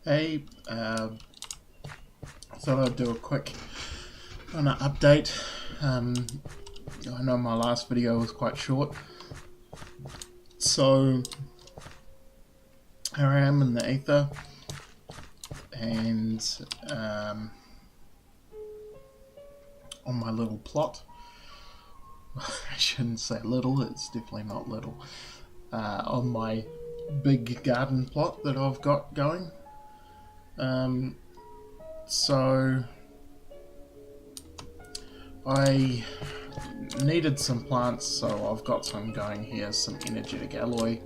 Hey, thought I'd do a quick update. I know my last video was quite short, so here I am in the ether, and on my little plot. I shouldn't say little, it's definitely not little. On my big garden plot that I've got going. So I needed some plants, so I've got some going here, some energetic alloy.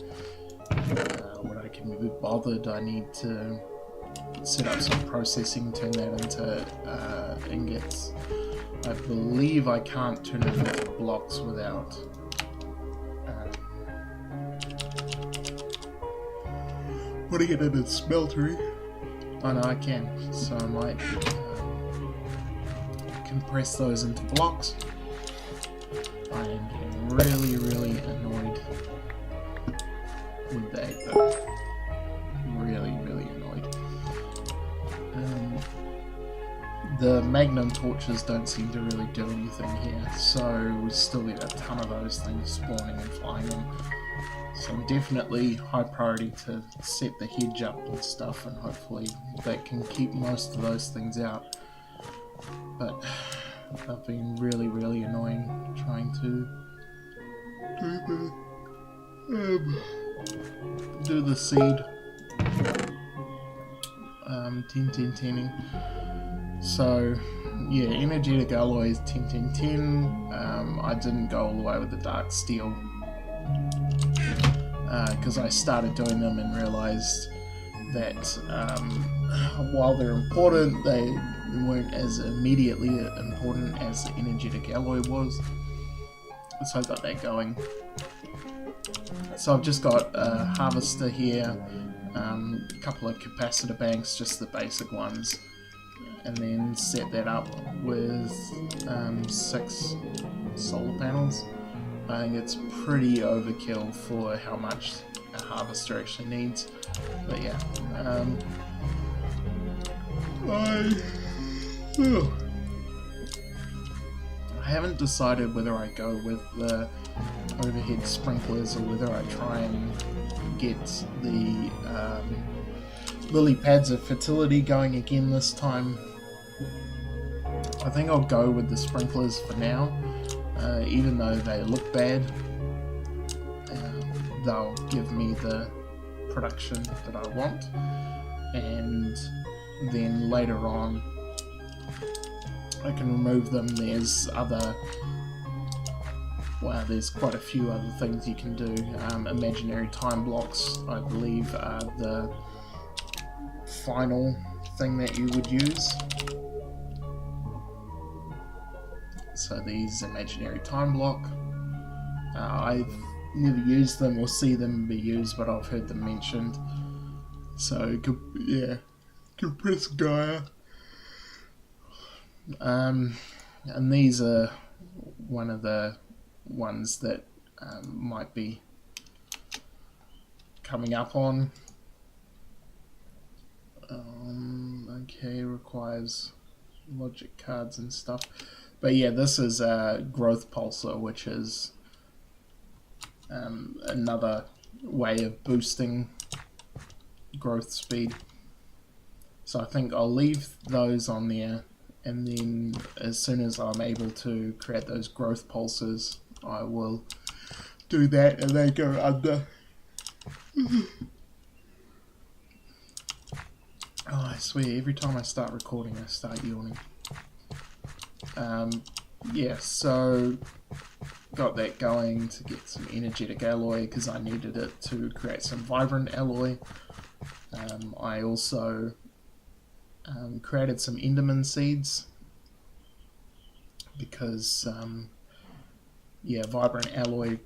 When I can be bothered, I need to set up some processing, turn that into ingots. I believe I can't turn it into blocks without putting it in a smeltery. Oh no, I can, so I might compress those into blocks. I am getting really annoyed with that though. Really annoyed. The Magnum torches don't seem to really do anything here, so we still get a ton of those things spawning and flying in. So definitely high priority to set the hedge up and stuff, and hopefully that can keep most of those things out. But they've been really annoying trying to do the seed 10-10-10-ing. So yeah, energetic alloy is 10-10-10. I didn't go all the way with the dark steel because I started doing them and realized that while they're important, they weren't as immediately important as the energetic alloy was. So I got that going. So I've just got a harvester here, a couple of capacitor banks, just the basic ones, and then set that up with 6 solar panels. I think it's pretty overkill for how much a harvester actually needs, but yeah. I haven't decided whether I go with the overhead sprinklers or whether I try and get the lily pads of fertility going again this time. I think I'll go with the sprinklers for now, even though they look bad. They'll give me the production that I want, and then later on I can remove them. There's quite a few other things you can do. Imaginary time blocks, I believe, are the final thing that you would use. So these imaginary time block, I've never used them or see them be used, but I've heard them mentioned. So yeah, compress Gaia. And these are one of the ones that might be coming up on. Okay, requires logic cards and stuff. But yeah, this is a growth pulsar, which is another way of boosting growth speed. So I think I'll leave those on there, and then as soon as I'm able to create those growth pulsars, I will do that, and they go under. Oh, I swear, every time I start recording I start yawning. Yeah, so got that going to get some energetic alloy because I needed it to create some vibrant alloy. I also created some Enderman seeds because yeah, vibrant alloy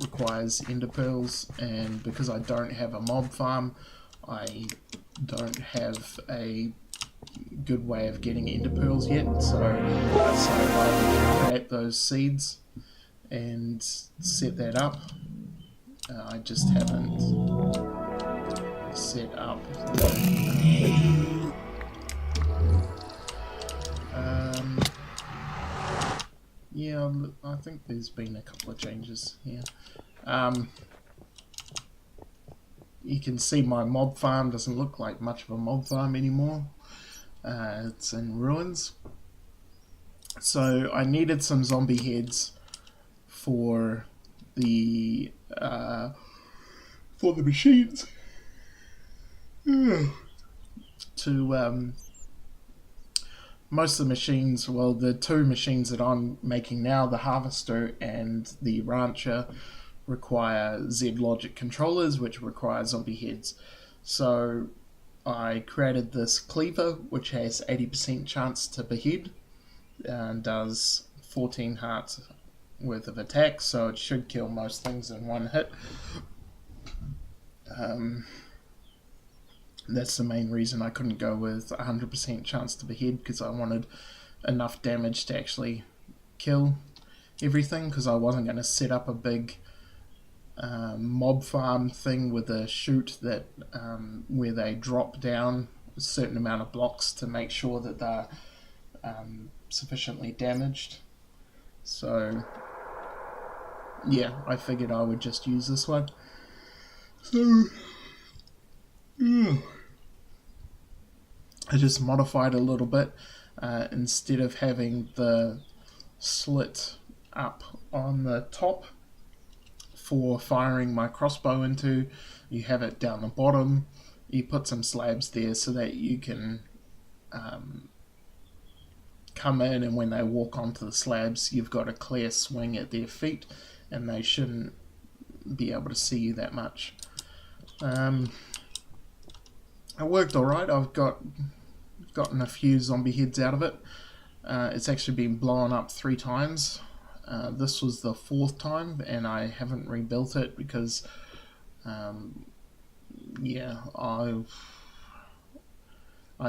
requires ender pearls, and because I don't have a mob farm, I don't have a good way of getting ender pearls yet, so I decided I would create those seeds and set that up. I just haven't set up the I think there's been a couple of changes here. You can see my mob farm doesn't look like much of a mob farm anymore. It's in ruins. So I needed some zombie heads for the machines to most of the machines, well, the two machines that I'm making now, the Harvester and the Rancher, require Z-Logic controllers, which require zombie heads. So I created this cleaver, which has 80% chance to behead and does 14 hearts worth of attack, so it should kill most things in one hit. That's the main reason I couldn't go with 100% chance to behead, because I wanted enough damage to actually kill everything, because I wasn't going to set up a big mob farm thing with a chute that where they drop down a certain amount of blocks to make sure that they're sufficiently damaged. So yeah, I figured I would just use this one. So yeah, I just modified a little bit. Instead of having the slit up on the top for firing my crossbow into, you have it down the bottom. You put some slabs there so that you can come in, and when they walk onto the slabs, you've got a clear swing at their feet and they shouldn't be able to see you that much. It worked alright. I've gotten a few zombie heads out of it. It's actually been blown up 3 times. This was the 4th time, and I haven't rebuilt it because yeah, I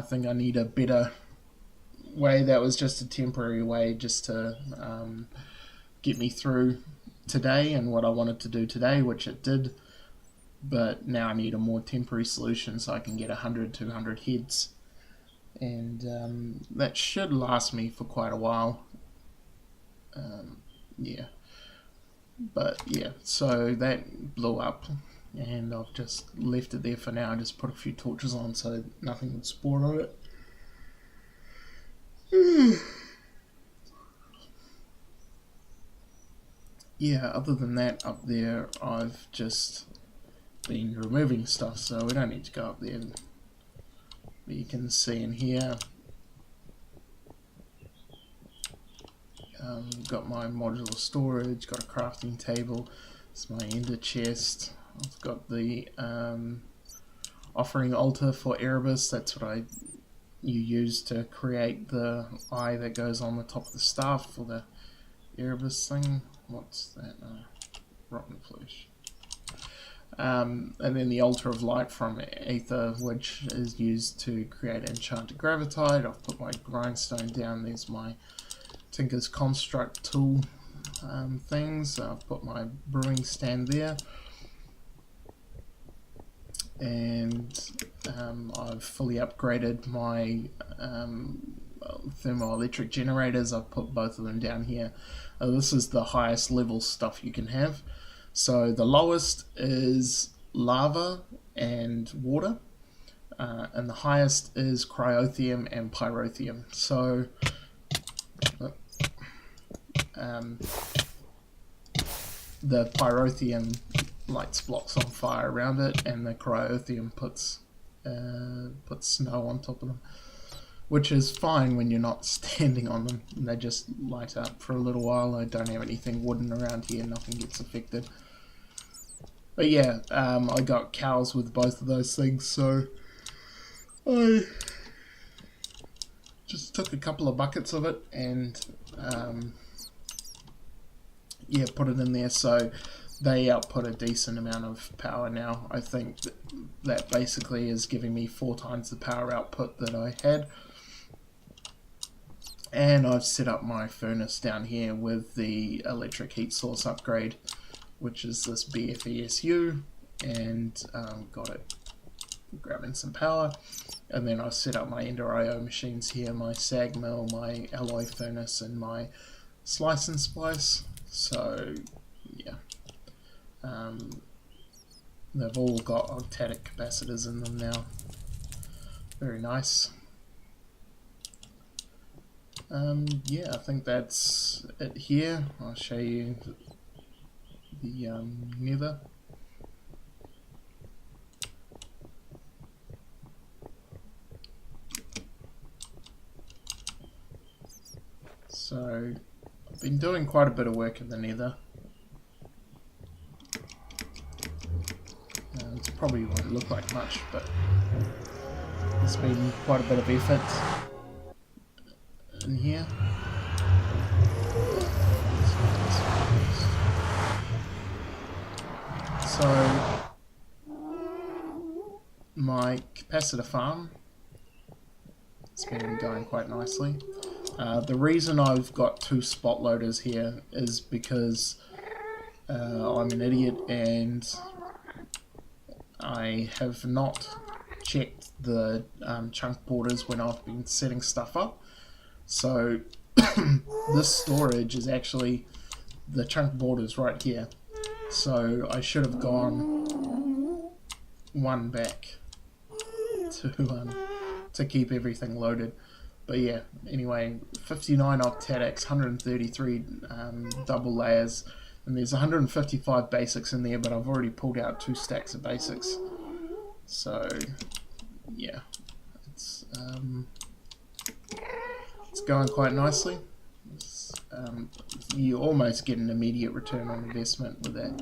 think I need a better way. That was just a temporary way just to get me through today and what I wanted to do today, which it did. But now I need a more temporary solution so I can get 100-200 heads, and that should last me for quite a while. Yeah, but yeah, so that blew up, and I've just left it there for now. I just put a few torches on so nothing would spawn on it. Yeah, other than that, up there I've just been removing stuff, so we don't need to go up there. But you can see in here, got my modular storage, got a crafting table, it's my ender chest, I've got the offering altar for Erebus. That's what you use to create the eye that goes on the top of the staff for the Erebus thing. What's that? Rotten flesh. And then the altar of light from Aether, which is used to create enchanted gravitite. I've put my grindstone down. There's my Tinker's construct tool things. I've put my brewing stand there, and I've fully upgraded my thermoelectric generators. I've put both of them down here. This is the highest level stuff you can have. So the lowest is lava and water, and the highest is cryotheum and pyrotheum. So the pyrotheum lights blocks on fire around it, and the cryotheum puts snow on top of them, which is fine when you're not standing on them. They just light up for a little while. I don't have anything wooden around here, nothing gets affected. But yeah, I got cows with both of those things, so I just took a couple of buckets of it and yeah, put it in there. So they output a decent amount of power now. I think that basically is giving me 4 times the power output that I had. And I've set up my furnace down here with the electric heat source upgrade, which is this BFESU, and got it grabbing some power. And then I set up my Ender IO machines here, my SAG mill, my alloy furnace, and my slice and splice. So yeah, they've all got octadic capacitors in them now. Very nice. Yeah, I think that's it here. I'll show you the nether. So I've been doing quite a bit of work in the nether. It probably won't look like much, but there's been quite a bit of effort in here. So my capacitor farm has been going quite nicely. The reason I've got 2 spot loaders here is because I'm an idiot and I have not checked the chunk borders when I've been setting stuff up. So this storage is actually the chunk borders right here. So I should have gone 1 back to keep everything loaded. But yeah, anyway, 59 octadics, 133 double layers, and there's 155 basics in there, but I've already pulled out 2 stacks of basics. So yeah, it's going quite nicely. You almost get an immediate return on investment with that.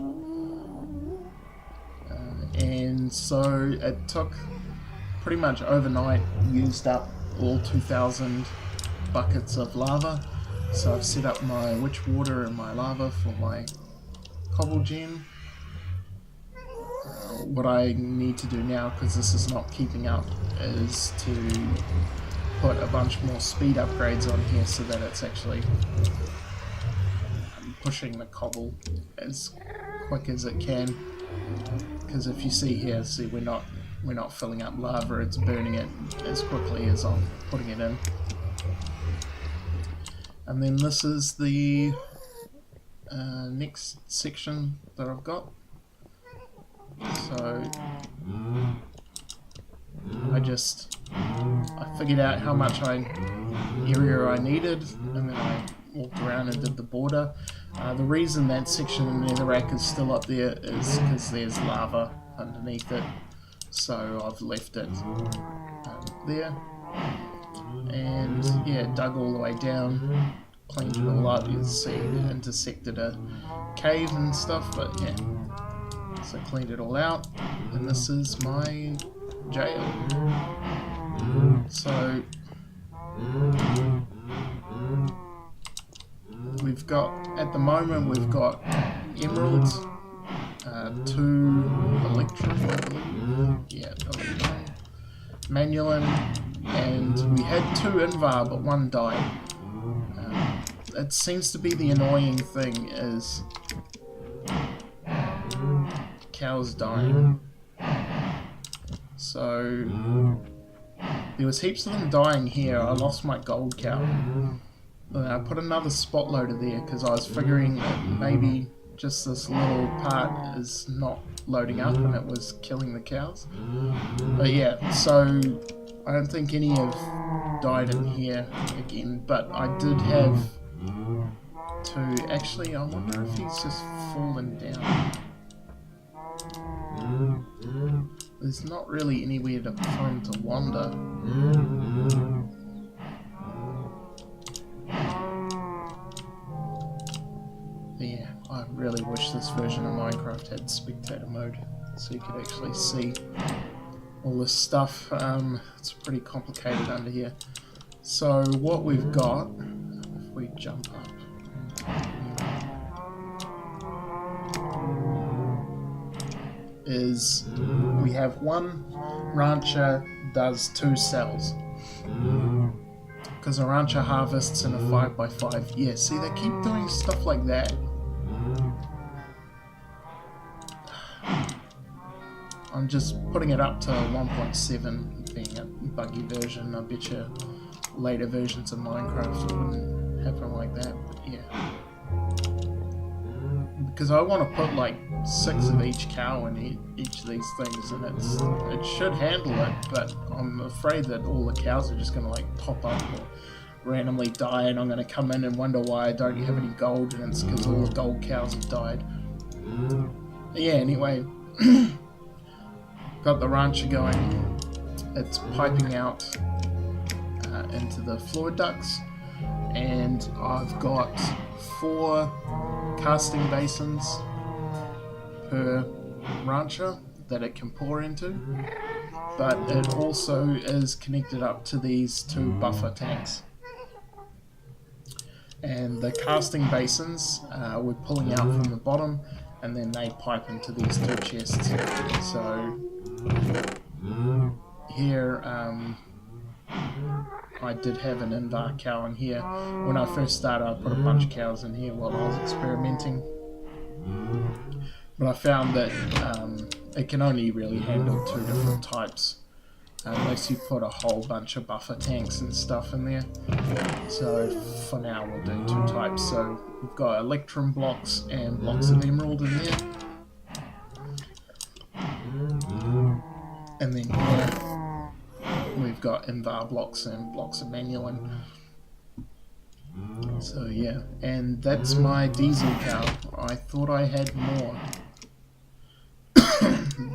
And so it took pretty much overnight, used up all 2,000 buckets of lava. So I've set up my witch water and my lava for my cobble gem. What I need to do now, because this is not keeping up, is to put a bunch more speed upgrades on here so that it's actually pushing the cobble as quick as it can. Because if you see here, see we're not filling up lava, it's burning it as quickly as I'm putting it in. And then this is the next section that I've got. So I figured out how much area I needed, and then I walked around and did the border. The reason that section in the netherrack is still up there is because there's lava underneath it. So I've left it there, and yeah, dug all the way down, cleaned it all up. You can see it intersected a cave and stuff, but yeah, so cleaned it all out, and this is my jail. So we've got, at the moment, we've got emeralds, 2 electrum, I believe. Yeah, electrum, manulin, and we had 2 invar, but 1 died. It seems to be the annoying thing is cows dying. So there was heaps of them dying here. I lost my gold cow. I put another spot loader there because I was figuring that maybe just this little part is not loading up and it was killing the cows. But yeah, so I don't think any have died in here again, but I did have to, actually I wonder if he's just fallen down. There's not really anywhere for him to wander. Yeah, I really wish this version of Minecraft had spectator mode, so you could actually see all this stuff. It's pretty complicated under here. So what we've got, if we jump up, is we have 1 rancher does 2 cells. Because a rancher harvests in a 5x5. Yeah, see, they keep doing stuff like that. I'm just putting it up to 1.7, being a buggy version. I bet you later versions of Minecraft happen like that, but yeah. Because I want to put like 6 of each cow in each of these things, and it should handle it, but I'm afraid that all the cows are just going to like pop up or randomly die, and I'm going to come in and wonder why I don't have any gold, and it's because all the gold cows have died. But yeah, anyway, got the rancher going. It's piping out into the fluid ducts, and I've got 4 casting basins per rancher that it can pour into, but it also is connected up to these 2 buffer tanks. And the casting basins we're pulling out from the bottom, and then they pipe into these 2 chests. So here I did have an Invar cow in here. When I first started, I put a bunch of cows in here while I was experimenting, but I found that it can only really handle 2 different types unless you put a whole bunch of buffer tanks and stuff in there. So for now we'll do 2 types. So we've got Electrum blocks and blocks of emerald in there, and then here we've got Invar blocks and blocks of Manulin. So yeah, and that's my diesel cow. I thought I had more,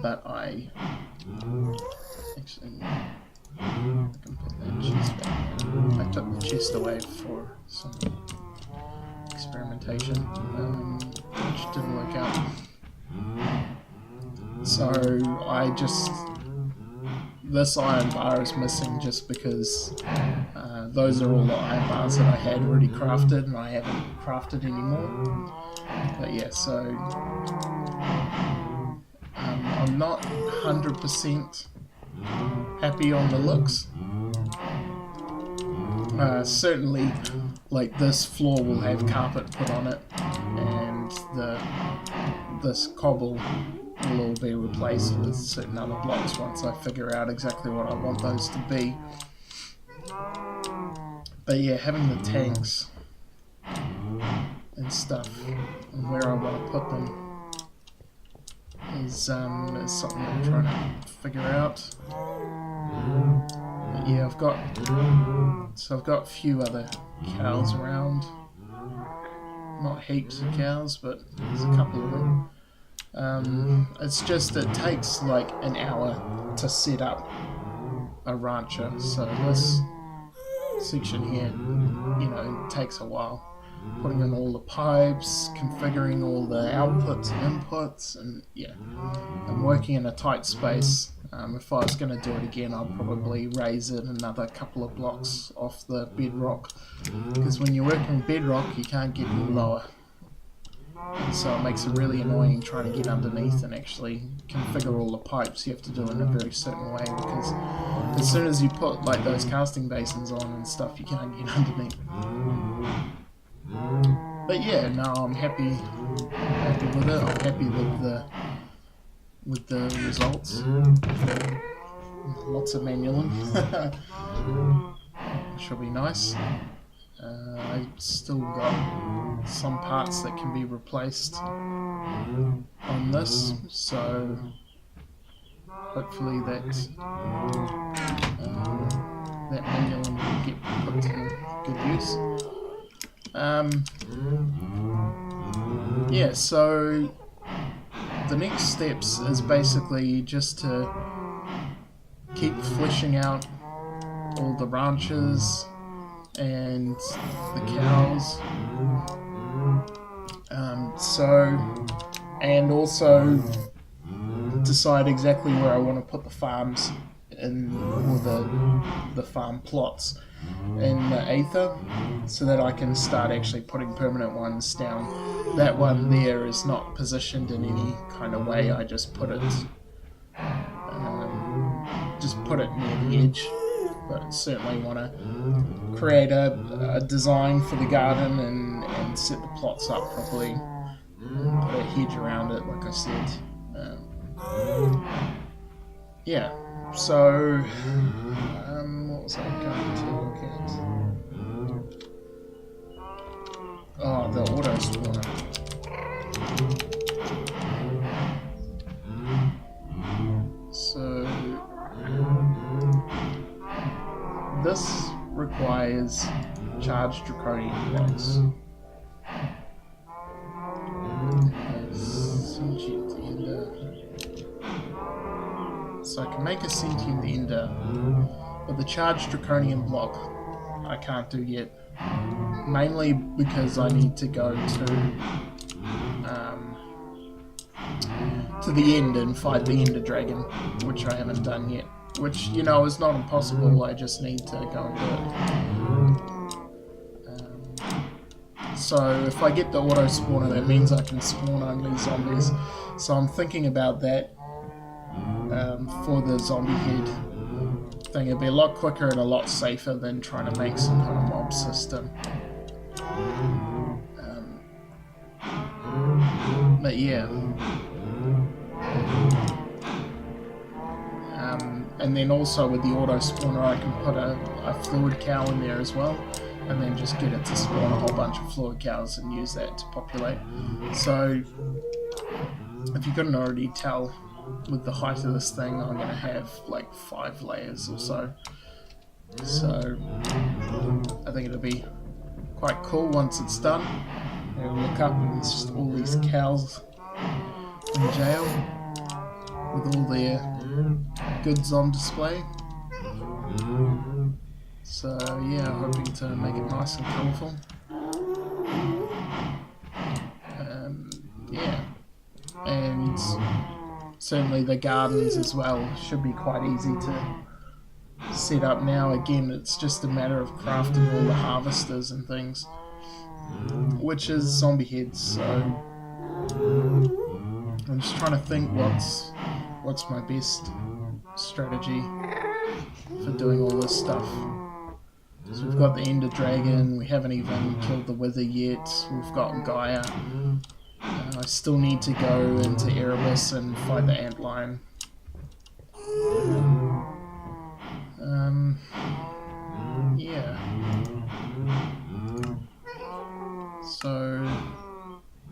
but I actually I can put that chest back. I took the chest away for some experimentation, which didn't work out. So this iron bar is missing just because those are all the iron bars that I had already crafted, and I haven't crafted anymore. But yeah, so I'm not 100% happy on the looks. Certainly, like, this floor will have carpet put on it, and this cobble will all be replaced with certain other blocks once I figure out exactly what I want those to be. But yeah, having the tanks and stuff and where I want to put them is something I'm trying to figure out. But yeah, I've got a few other cows around. Not heaps of cows, but there's a couple of them. It's just it takes like an hour to set up a rancher, so this section here, takes a while. Putting in all the pipes, configuring all the outputs and inputs, and yeah, I'm working in a tight space. If I was going to do it again, I'll probably raise it another couple of blocks off the bedrock, because when you're working bedrock you can't get any lower. So it makes it really annoying trying to get underneath and actually configure all the pipes. You have to do it in a very certain way, because as soon as you put like those casting basins on and stuff, you can't get underneath. But yeah, no, I'm happy with it. I'm happy with the results. Lots of Manulin. Should be nice. I've still got some parts that can be replaced on this, so hopefully that Manulin will get put to good use. Yeah, so the next steps is basically just to keep fleshing out all the ranches and the cows, and also decide exactly where I want to put the farms or the farm plots in the Aether, so that I can start actually putting permanent ones down. That one there is not positioned in any kind of way. I just put it near the edge, but certainly want to create a design for the garden and set the plots up properly, put a hedge around it like I said. Yeah, so what was I going to look at? this requires charged draconian blocks. Sentient ender. So I can make a sentient ender, but the charged draconian block I can't do yet. Mainly because I need to go to the end and fight the Ender Dragon, which I haven't done yet. Which, you know, is not impossible, I just need to go and do it. So if I get the auto spawner, that means I can spawn only zombies. So I'm thinking about that for the zombie head thing. It'd be a lot quicker and a lot safer than trying to make some kind of mob system. But yeah. And then also with the auto spawner I can put a fluid cow in there as well, and then just get it to spawn a whole bunch of fluid cows and use that to populate. So if you couldn't already tell, with the height of this thing I'm going to have like 5 layers or so. So I think it'll be quite cool once it's done. I'll look up and it's just all these cows in jail with all their goods on display. So yeah, hoping to make it nice and colourful. Yeah, and certainly the gardens as well should be quite easy to set up now. Again, it's just a matter of crafting all the harvesters and things, which is zombie heads. So I'm just trying to think what's my best strategy for doing all this stuff. So we've got the Ender Dragon, we haven't even killed the Wither yet, we've got Gaia. I still need to go into Erebus and fight the Antlion. Yeah. So,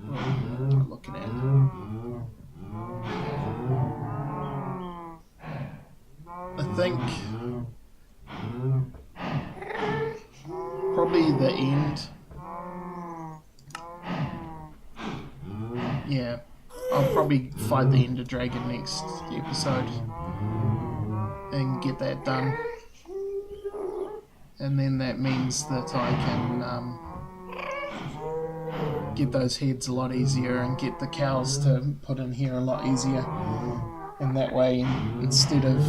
what am I looking at? I think probably the end. Yeah, I'll probably fight the Ender Dragon next episode and get that done. And then that means that I can get those heads a lot easier and get the cows to put in here a lot easier. And that way, instead of,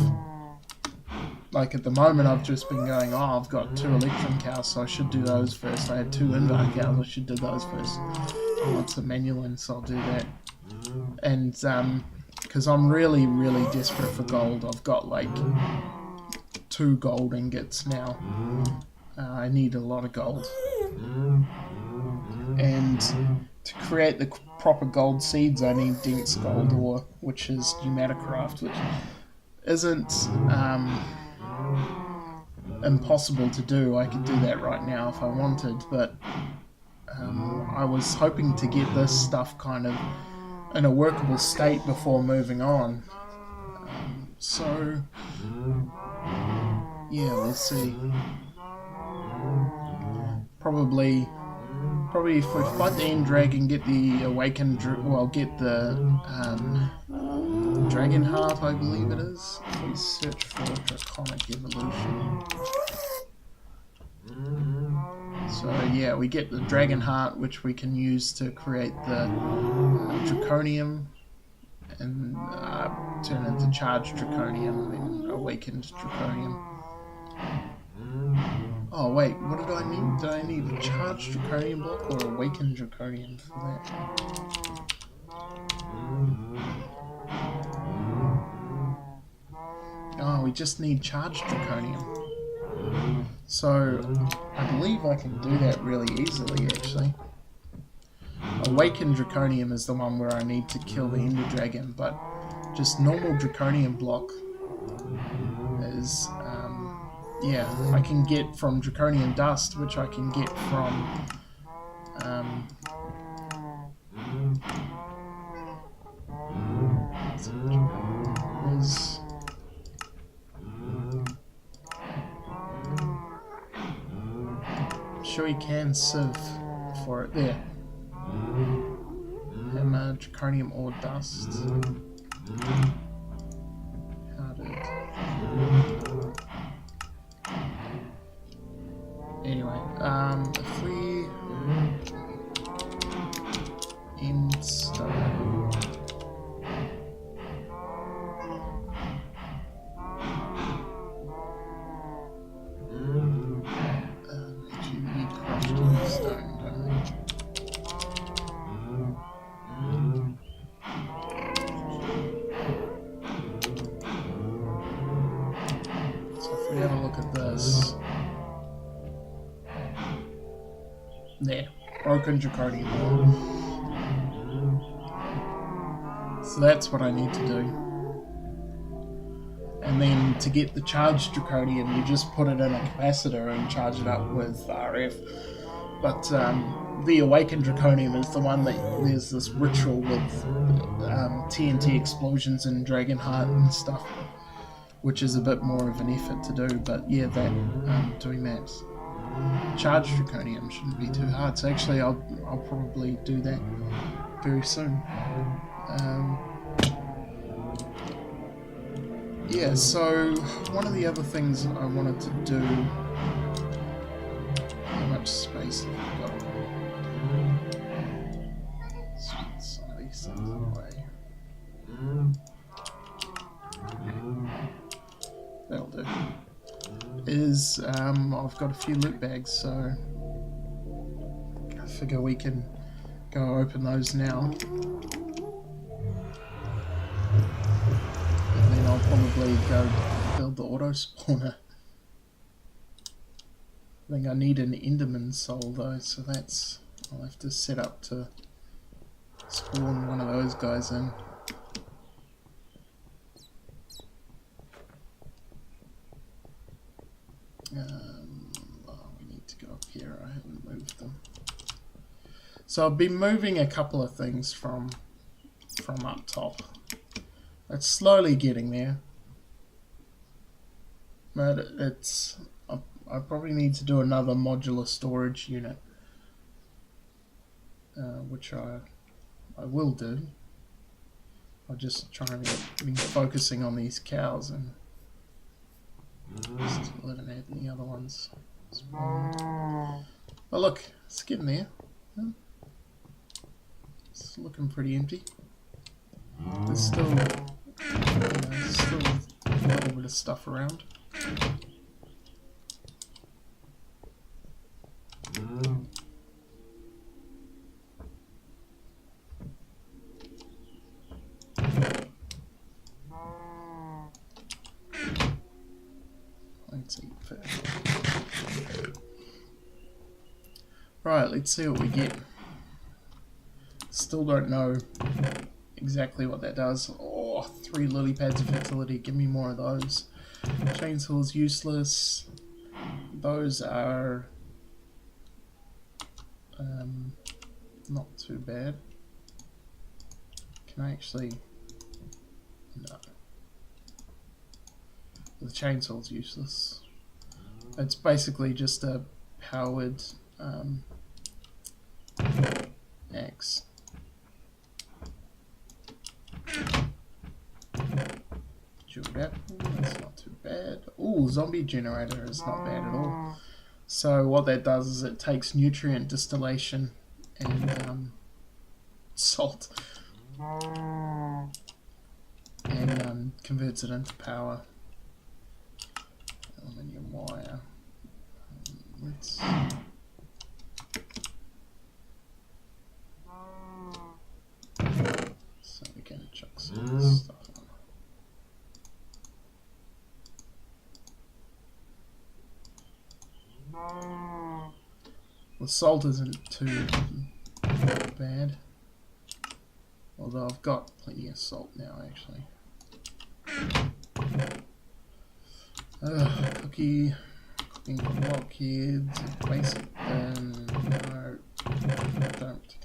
like at the moment I've just been going, oh, I've got 2 Electrum cows, so I should do those first. I had 2 Invar cows, I should do those first. Lots of manual, so I'll do that. And because I'm really, really desperate for gold. I've got like 2 gold ingots now. I need a lot of gold. And to create the proper gold seeds, I need dense gold ore, which is Pneumaticraft, which isn't impossible to do. I could do that right now if I wanted, but I was hoping to get this stuff kind of in a workable state before moving on. So yeah, we'll see. Probably if we fight the End Dragon, get the Awakened, get the Dragon Heart, I believe it is. If we search for Draconic Evolution. So yeah, we get the Dragon Heart, which we can use to create the Draconium, and turn into Charged Draconium, then Awakened Draconium. Oh wait, what did I need? Did I need a Charged Draconium block or Awakened Draconium for that? Oh, we just need Charged Draconium. So, I believe I can do that really easily, actually. Awakened Draconium is the one where I need to kill the Ender Dragon, but just normal Draconium block is, yeah, I can get from Draconian Dust, which I can get from, sure you can sieve for it. There. Hammer, draconium ore dust. How did... Anyway, if we... end stone... actually we need crushed stone, don't we? So if we have a look at this... There, broken draconium ore. So that's what I need to do. And then to get the charged draconium, you just put it in a capacitor and charge it up with RF. But the awakened draconium is the one that there's this ritual with TNT explosions and Dragonheart and stuff, which is a bit more of an effort to do. But yeah, that doing that charged draconium shouldn't be too hard. So actually, I'll probably do that very soon. Yeah, so one of the other things I wanted to do... How much space have we got? Let's get some of these things away. That'll do. I've got a few loot bags, so I figure we can go open those now. And then I'll probably go build the auto spawner. I think I need an Enderman soul though, so I'll have to set up to spawn one of those guys in. We need to go up here. I haven't moved them. So I've been moving a couple of things from up top. It's slowly getting there, but I probably need to do another modular storage unit, which I will do. I'll just try and be focusing on these cows and just eliminate the other ones. Oh look, it's getting there. It's looking pretty empty. There's still a little bit of stuff around. Let's eat first. Right, let's see what we get. Still don't know exactly what that does. Oh, 3 lily pads of fertility. Give me more of those. Chainsaw's useless. Those are not too bad. Can I actually... No. The chainsaw's useless. It's basically just a powered axe. Jeweled apple, that's not too bad. Ooh, zombie generator is not bad at all. So what that does is it takes nutrient distillation and salt and converts it into power. Aluminium wire. So we can chuck some stuff on. The salt isn't too bad, although I've got plenty of salt now actually. Cooking blockheads, basic bin, no, don't.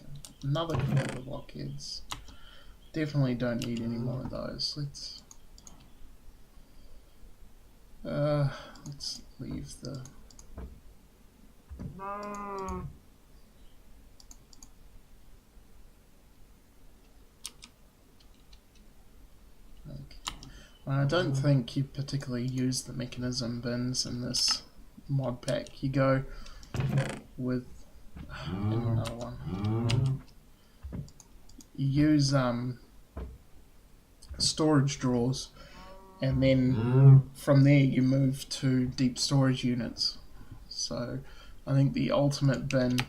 Another cooking blockheads. Definitely don't need any more of those. Let's leave the I don't think you particularly use the mechanism bins in this mod pack. You go with another one. You use storage drawers, and then from there you move to deep storage units. So I think the ultimate bin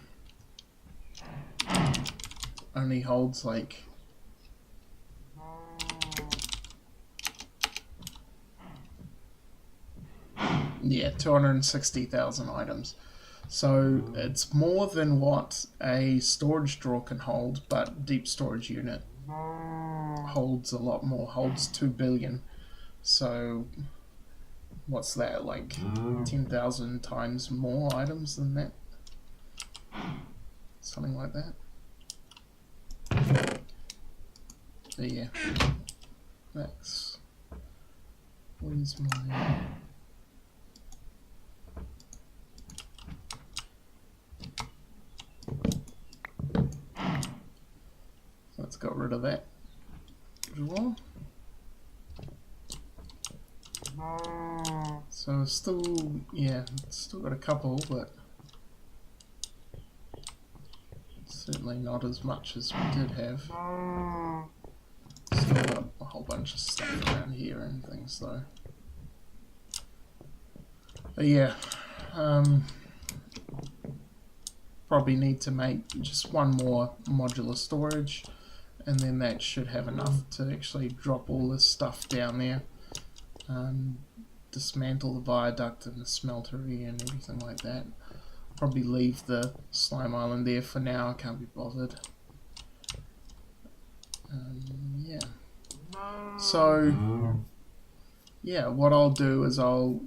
only holds like 260,000 items. So it's more than what a storage drawer can hold, but deep storage unit holds a lot more, holds 2 billion. So what's that, like 10,000 times more items than that? Something like that. So yeah, that's what is my let's get rid of that drawer. So still, yeah, still got a couple, but certainly not as much as we did have. Still got a whole bunch of stuff around here and things though. But yeah, probably need to make just one more modular storage, and then that should have enough to actually drop all this stuff down there. Dismantle the viaduct and the smeltery and everything like that. Probably leave the slime island there for now, I can't be bothered. Yeah. So, yeah, what I'll do is I'll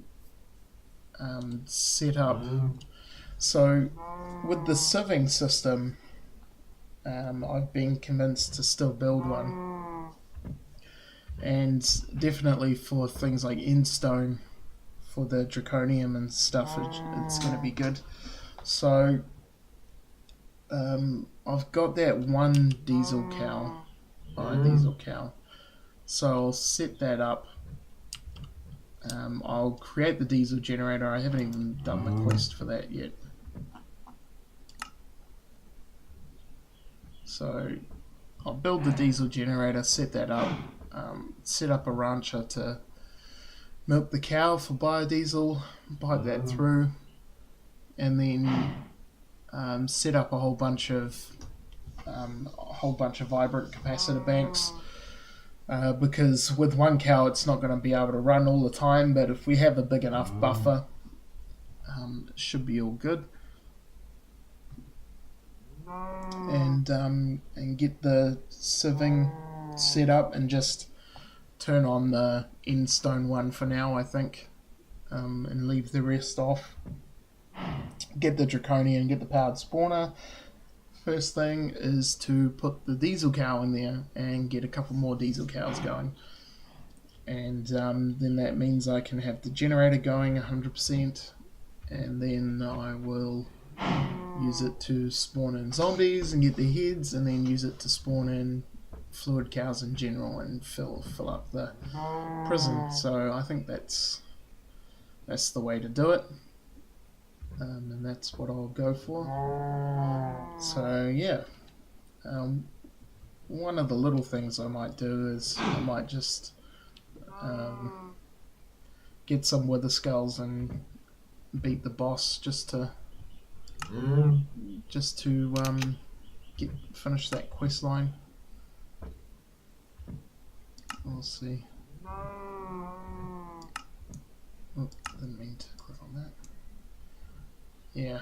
set up. So, with the sieving system, I've been convinced to still build one. And definitely for things like endstone, for the draconium and stuff, it's going to be good. So I've got that one diesel cow, diesel cow. So I'll set that up. I'll create the diesel generator. I haven't even done the quest for that yet. So I'll build the diesel generator, set that up, set up a rancher to milk the cow for biodiesel, pipe that through, and then set up a whole bunch of vibrant capacitor banks. Because with one cow it's not going to be able to run all the time, but if we have a big enough buffer, it should be all good. And get the sieving set up and just turn on the endstone one for now, I think, and leave the rest off. Get the draconian, get the powered spawner. First thing is to put the diesel cow in there and get a couple more diesel cows going, and then that means I can have the generator going 100%, and then I will use it to spawn in zombies and get their heads, and then use it to spawn in fluid cows in general and fill up the prison. So I think that's the way to do it, and that's what I'll go for. So yeah, one of the little things I might do is I might just get some wither skulls and beat the boss just to finish that quest line. We'll see. Oh, didn't mean to click on that. Yeah.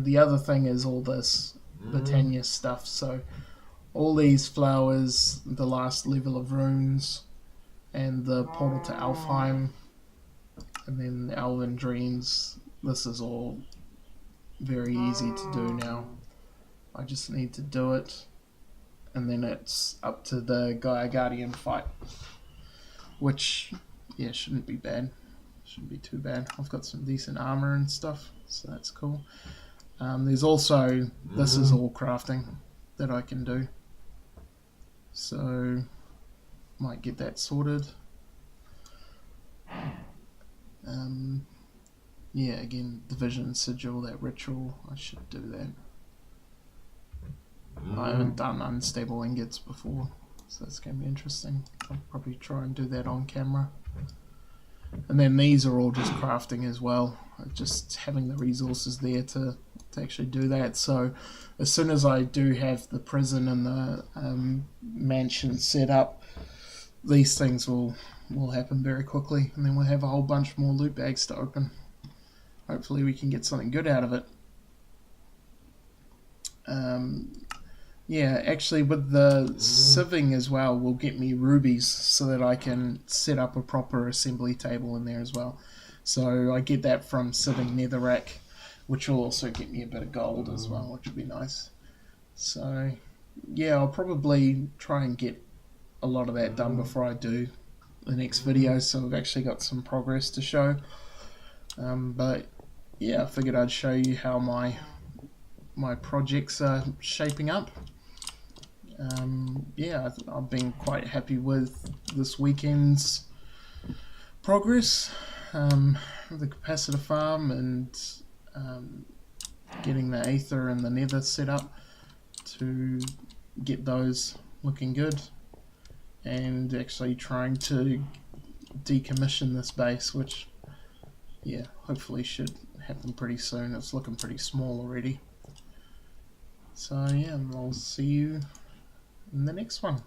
The other thing is all this Britannia stuff. So all these flowers, the last level of runes, and the portal to Alfheim, and then the Elven Dreams. This is all very easy to do now. I just need to do it, and then it's up to the Gaia Guardian fight, which, yeah, shouldn't be bad. Shouldn't be too bad. I've got some decent armor and stuff, so that's cool. There's also, this is all crafting that I can do. So, might get that sorted. Yeah, again, Division Sigil, that ritual, I should do that. I haven't done unstable ingots before, so that's going to be interesting. I'll probably try and do that on camera. And then these are all just crafting as well, just having the resources there to actually do that. So as soon as I do have the prison and the mansion set up, these things will happen very quickly, and then we'll have a whole bunch more loot bags to open. Hopefully we can get something good out of it. Yeah, actually with the sieving as well will get me rubies so that I can set up a proper assembly table in there as well. So I get that from sieving netherrack, which will also get me a bit of gold as well, which would be nice. So yeah, I'll probably try and get a lot of that done before I do the next video, so I've actually got some progress to show. But yeah, I figured I'd show you how my projects are shaping up. Yeah, I've been quite happy with this weekend's progress. The capacitor farm and getting the Aether and the Nether set up to get those looking good, and actually trying to decommission this base, which yeah, hopefully should happen pretty soon. It's looking pretty small already. So yeah, I'll see you in the next one.